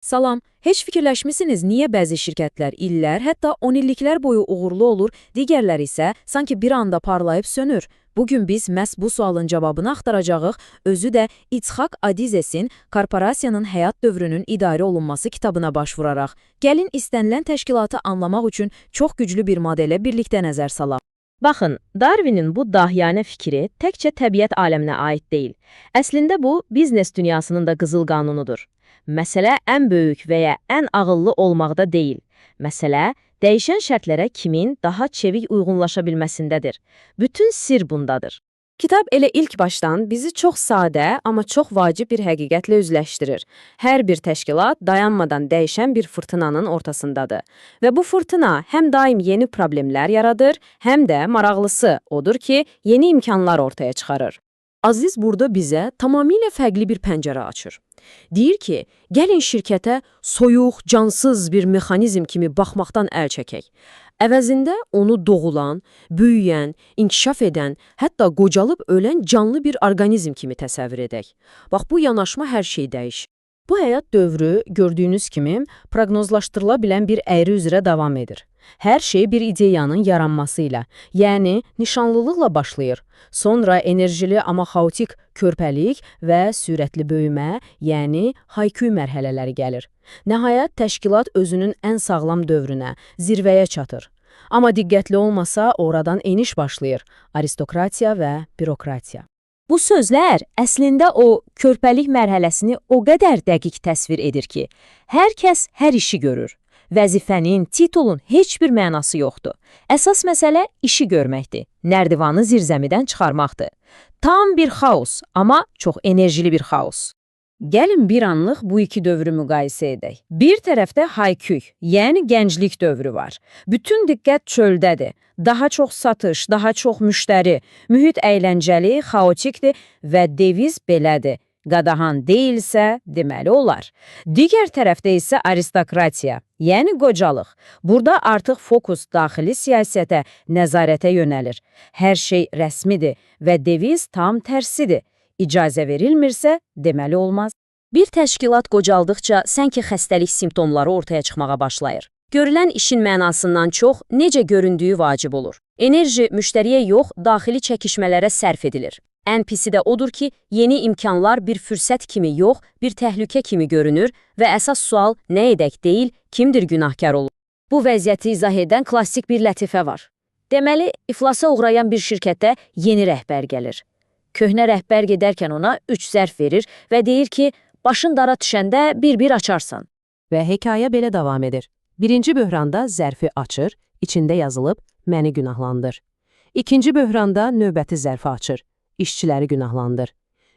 Salam, heç fikirləşmisiniz niyə bəzi şirkətlər illər, hətta 10 illiklər boyu uğurlu olur, digərləri isə sanki bir anda parlayıb sönür? Bugün biz məhz bu sualın cavabını axtaracağıq, özü də İtxaq Adizesin Korporasiyanın həyat dövrünün idarə olunması kitabına başvuraraq. Gəlin istənilən təşkilatı anlamaq üçün çox güclü bir modelə birlikdə nəzər salaq. Baxın, Darwinin bu dahiyanə fikri təkcə təbiət aləminə aid deyil. Əslində bu, biznes dünyasının da qızıl qanunudur. Məsələ ən böyük və ya ən ağıllı olmaqda deyil. Məsələ, dəyişən şərtlərə kimin daha çevik uyğunlaşa bilməsindədir. Bütün sir bundadır. Kitab elə ilk başdan bizi çox sadə, amma çox vacib bir həqiqətlə üzləşdirir. Hər bir təşkilat dayanmadan dəyişən bir fırtınanın ortasındadır. Və bu fırtına həm daim yeni problemlər yaradır, həm də maraqlısı odur ki, yeni imkanlar ortaya çıxarır. Aziz burada bizə tamamilə fərqli bir pəncərə açır. Deyir ki, gəlin şirkətə soyuq, cansız bir mexanizm kimi baxmaqdan əl çəkək. Əvəzində onu doğulan, böyüyən, inkişaf edən, hətta qocalıb ölən canlı bir orqanizm kimi təsəvvür edək. Bax, bu yanaşma hər şey dəyişir. Bu həyat dövrü gördüyünüz kimi proqnozlaşdırıla bilən bir əyri üzrə davam edir. Hər şey bir ideyanın yaranması ilə, yəni nişanlılıqla başlayır. Sonra enerjili amma xaotik körpəlik və sürətli böyümə, yəni hayküy mərhələləri gəlir. Nəhayət təşkilat özünün ən sağlam dövrünə, zirvəyə çatır. Amma diqqətli olmasa oradan eniş başlayır, aristokratiya və bürokratiya. Bu sözlər əslində o körpəlik mərhələsini o qədər dəqiq təsvir edir ki, hər kəs hər işi görür. Vəzifənin, titulun heç bir mənası yoxdur. Əsas məsələ işi görməkdir, nərdivanı zirzəmidən çıxarmaqdır. Tam bir xaos, amma çox enerjili bir xaos. Gəlin bir anlıq bu iki dövrü müqayisə edək. Bir tərəfdə hayküy, yəni gənclik dövrü var. Bütün diqqət çöldədir. Daha çox satış, daha çox müştəri, mühit əyləncəli, xaotikdir və deviz belədir. Qadağan deyilsə, deməli olar. Digər tərəfdə isə aristokratiya, yəni qocalıq. Burada artıq fokus daxili siyasətə, nəzarətə yönəlir. Hər şey rəsmidir və deviz tam tərsidir. İcazə verilmirsə, deməli olmaz. Bir təşkilat qocaldıqca sanki xəstəlik simptomları ortaya çıxmağa başlayır. Görülən işin mənasından çox necə göründüyü vacib olur. Enerji müştəriyə yox, daxili çəkişmələrə sərf edilir. Ən pisi də odur ki, yeni imkanlar bir fürsət kimi yox, bir təhlükə kimi görünür və əsas sual nə edək deyil, kimdir günahkar olur. Bu vəziyyəti izah edən klassik bir lətifə var. Deməli, iflasa uğrayan bir şirkətə yeni rəhbər gəlir. Köhnə rəhbər gedərkən ona 3 zərf verir və deyir ki, başın dara düşəndə bir-bir açarsan. Və hekayə belə davam edir. Birinci böhranda zərfi açır, içində yazılıb, məni günahlandır. İkinci böhranda növbəti zərfi açır, işçiləri günahlandır.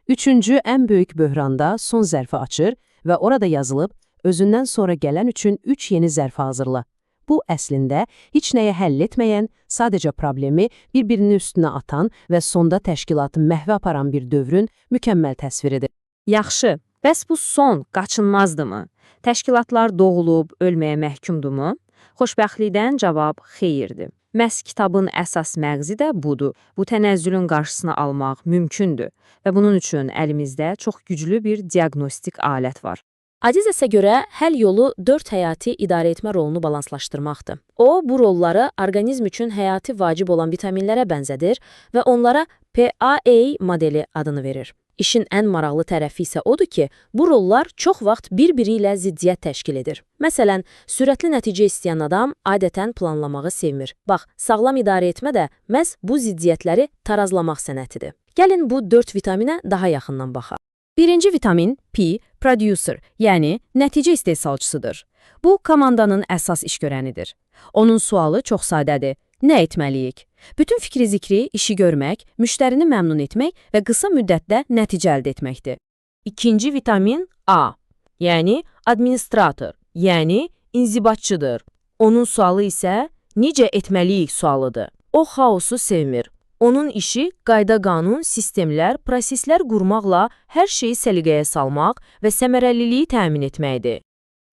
Üçüncü, ən böyük böhranda son zərfi açır və orada yazılıb, özündən sonra gələn üçün 3 yeni zərfi hazırla. Bu, əslində, heç nəyə həll etməyən, sadəcə problemi bir-birinin üstünə atan və sonda təşkilatı məhvə aparan bir dövrün mükəmməl təsviridir. Yaxşı, bəs bu son qaçınmazdımı? Təşkilatlar doğulub, ölməyə məhkumdurmu? Xoşbəxtlikdən cavab xeyirdir. Məhz kitabın əsas məğzi də budur. Bu tənəzzülün qarşısını almaq mümkündür və bunun üçün əlimizdə çox güclü bir diaqnostik alət var. Adizəsə görə həll yolu 4 həyati idarə etmə rolunu balanslaşdırmaqdır. O, bu rolları orqanizm üçün həyati vacib olan vitaminlərə bənzədir və onlara PAA modeli adını verir. İşin ən maraqlı tərəfi isə odur ki, bu rollar çox vaxt bir-biri ilə ziddiyyət təşkil edir. Məsələn, sürətli nəticə istəyən adam adətən planlamağı sevmir. Bax, sağlam idarə etmə də məhz bu ziddiyyətləri tarazlamaq sənətidir. Gəlin bu 4 vitaminə daha yaxından baxaq. Birinci vitamin P, producer, yəni nəticə istehsalçısıdır. Bu, komandanın əsas işgörənidir. Onun sualı çox sadədir. Nə etməliyik? Bütün fikri zikri, işi görmək, müştərini məmnun etmək və qısa müddətdə nəticə əldə etməkdir. İkinci vitamin A, yəni administrator, yəni inzibatçıdır. Onun sualı isə necə etməliyik sualıdır. O xaosu sevmir. Onun işi qayda-qanun, sistemlər, proseslər qurmaqla hər şeyi səliqəyə salmaq və səmərəliliyi təmin etməkdir.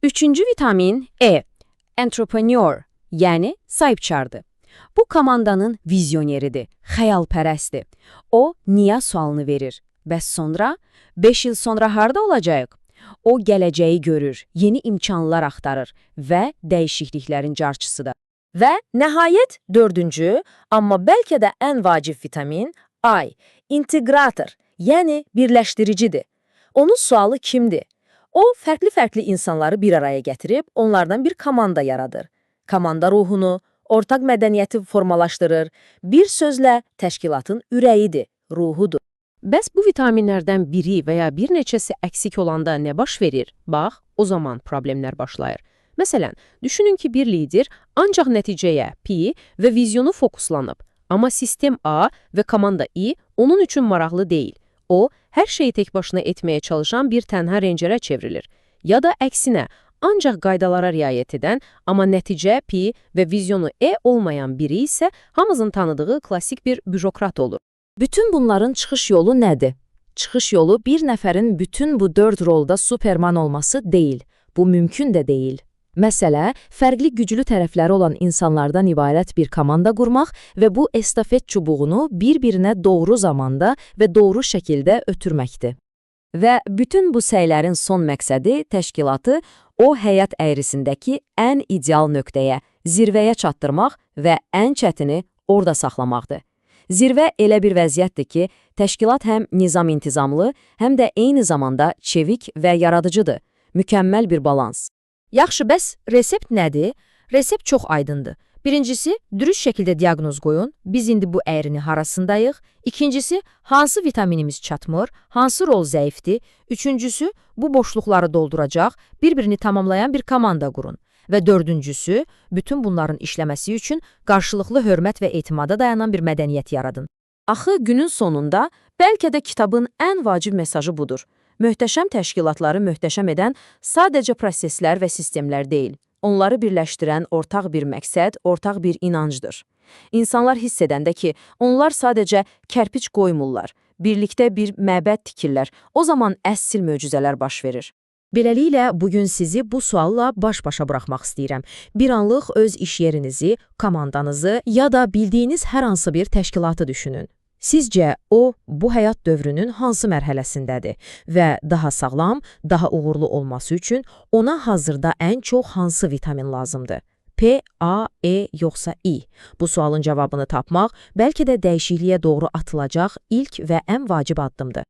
Üçüncü vitamin E, entrepreneur, yəni sahibkardır. Bu komandanın vizyoneridir, xəyalpərəstdir. O, niyə sualını verir? Bəs sonra? 5 il sonra harda olacaq? O gələcəyi görür, yeni imkanlar axtarır və dəyişikliklərin carçısıdır. Və nəhayət dördüncü, amma bəlkə də ən vacib vitamin A, integrator, yəni birləşdiricidir. Onun sualı kimdir? O, fərqli-fərqli insanları bir araya gətirib, onlardan bir komanda yaradır. Komanda ruhunu, ortaq mədəniyyəti formalaşdırır. Bir sözlə təşkilatın ürəyidir, ruhudur. Bəs bu vitaminlərdən biri və ya bir neçəsi əksik olanda nə baş verir? Bax, o zaman problemlər başlayır. Məsələn, düşünün ki, bir lider ancaq nəticəyə, P və vizyonu fokuslanıb, amma sistem A və komanda I onun üçün maraqlı deyil. O, hər şeyi tək başına etməyə çalışan bir tənha rencerə çevrilir. Ya da əksinə, ancaq qaydalara riayət edən, amma nəticə P və vizyonu E olmayan biri isə hamımızın tanıdığı klassik bir bürokrat olur. Bütün bunların çıxış yolu nədir? Çıxış yolu bir nəfərin bütün bu 4 rolda superman olması deyil. Bu mümkün də deyil. Məsələ, fərqli güclü tərəfləri olan insanlardan ibarət bir komanda qurmaq və bu estafet çubuğunu bir-birinə doğru zamanda və doğru şəkildə ötürməkdir. Və bütün bu səylərin son məqsədi təşkilatı o həyat əyrisindəki ən ideal nöqtəyə, zirvəyə çatdırmaq və ən çətini orada saxlamaqdır. Zirvə elə bir vəziyyətdir ki, təşkilat həm nizam-intizamlı, həm də eyni zamanda çevik və yaradıcıdır. Mükəmməl bir balans. Yaxşı, bəs resept nədir? Resept çox aydındır. Birincisi, dürüst şəkildə diaqnoz qoyun, biz indi bu əyrini harasındayıq. İkincisi, hansı vitaminimiz çatmır, hansı rol zəifdir. Üçüncüsü, bu boşluqları dolduracaq, bir-birini tamamlayan bir komanda qurun. Və dördüncüsü, bütün bunların işləməsi üçün qarşılıqlı hörmət və etimada dayanan bir mədəniyyət yaradın. Axı günün sonunda bəlkə də kitabın ən vacib mesajı budur. Möhtəşəm təşkilatları möhtəşəm edən sadəcə proseslər və sistemlər deyil. Onları birləşdirən ortaq bir məqsəd, ortaq bir inancdır. İnsanlar hiss edəndə ki, onlar sadəcə kərpiç qoymurlar, birlikdə bir məbəd tikirlər, o zaman əsl möcüzələr baş verir. Beləliklə, bugün sizi bu sualla baş-başa buraxmaq istəyirəm. Bir anlıq öz iş yerinizi, komandanızı ya da bildiyiniz hər hansı bir təşkilatı düşünün. Sizcə, o, bu həyat dövrünün hansı mərhələsindədir və daha sağlam, daha uğurlu olması üçün ona hazırda ən çox hansı vitamin lazımdır? P, A, E yoxsa I? Bu sualın cavabını tapmaq bəlkə də dəyişikliyə doğru atılacaq ilk və ən vacib addımdır.